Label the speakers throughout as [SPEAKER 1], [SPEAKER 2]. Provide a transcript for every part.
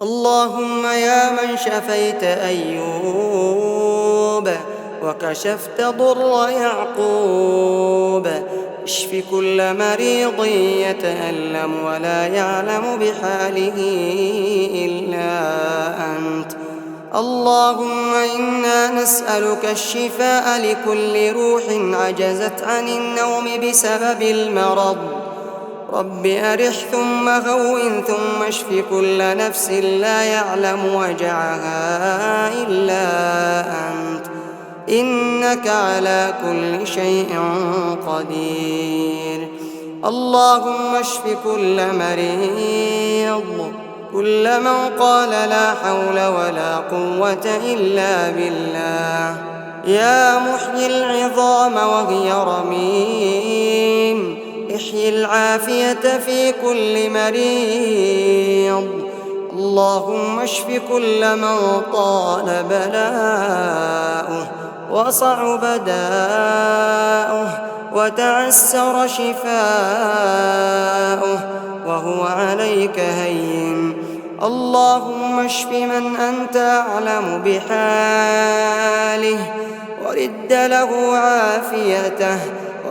[SPEAKER 1] اللهم يا من شفيت أيوب وكشفت ضر يعقوب، اشف كل مريض يتألم ولا يعلم بحاله إلا أنت. اللهم إنا نسألك الشفاء لكل روح عجزت عن النوم بسبب المرض. رب أرح ثم هون ثم اشف كل نفس لا يعلم وجعها إلا أنت، إنك على كل شيء قدير. اللهم اشف كل مريض، كل من قال لا حول ولا قوة إلا بالله. يا محيي العظام وهي رميم، احيي العافية في كل مريض. اللهم اشف كل من طال بلاؤه وصعب داؤه وتعسر شفاؤه وهو عليك هين. اللهم اشف من أنت أعلم بحاله ورد له عافيته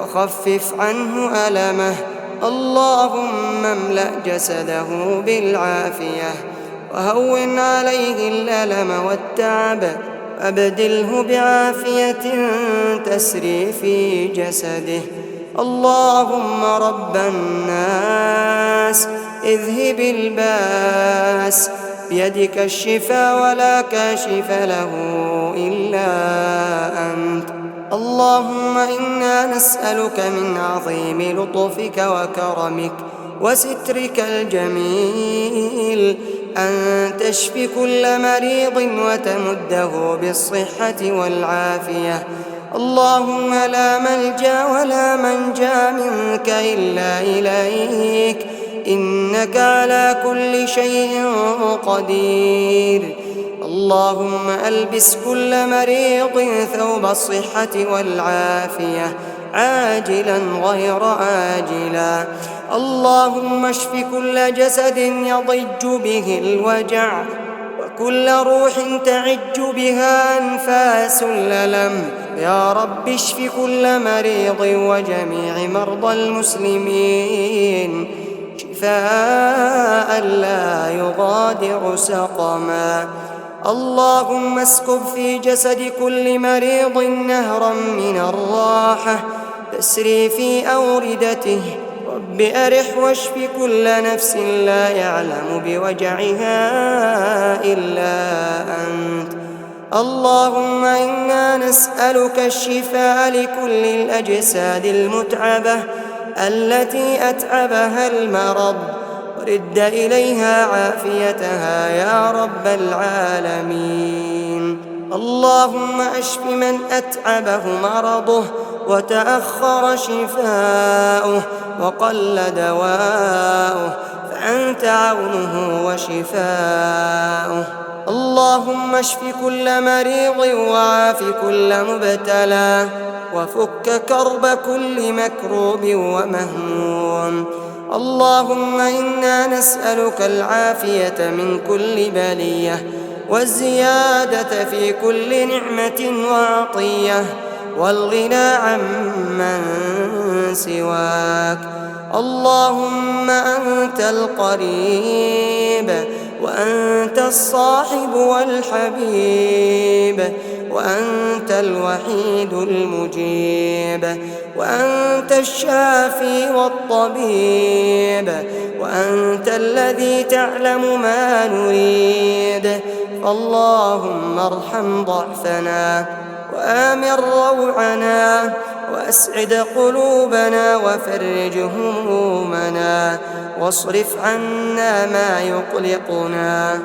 [SPEAKER 1] وخفف عنه ألمه. اللهم املأ جسده بالعافية وهون عليه الألم والتعب، وأبدله بعافية تسري في جسده. اللهم رب الناس اذهب الباس، بيدك الشفاء ولا كاشف له إلا أنت. اللهم إنا نسألك من عظيم لطفك وكرمك وسترك الجميل أن تشف كل مريض وتمده بالصحة والعافية. اللهم لا ملجأ ولا منجا منك إلا إليك، إنك على كل شيء قدير. اللهم ألبس كل مريض ثوب الصحة والعافية عاجلا غير آجلا. اللهم اشف كل جسد يضج به الوجع وكل روح تعج بها أنفاس الألم. يا رب اشف كل مريض وجميع مرضى المسلمين شفاء لا يغادر سقما. اللهم اسكب في جسد كل مريض نهرا من الراحة تسري في أوردته. رب أرح واشف كل نفس لا يعلم بوجعها إلا أنت. اللهم إنا نسألك الشفاء لكل الأجساد المتعبة التي أتعبها المرض، ورد إليها عافيتها يا رب العالمين. اللهم اشف من أتعبه مرضه وتأخر شفاؤه وقل دواؤه، فأنت عونه وشفاؤه. اللهم اشف كل مريض وعاف كل مبتلى وفك كرب كل مكروب ومهموم. اللهم إنا نسألك العافية من كل بلية والزيادة في كل نعمة وعطية والغنى عمن سواك. اللهم أنت القريب وأنت الصاحب والحبيب وأنت الوحيد المجيب وأنت الشافي والطبيب وأنت الذي تعلم ما نريد. اللهم ارحم ضعفنا وآمن روعنا وأسعد قلوبنا وفرج همومنا واصرف عنا ما يقلقنا.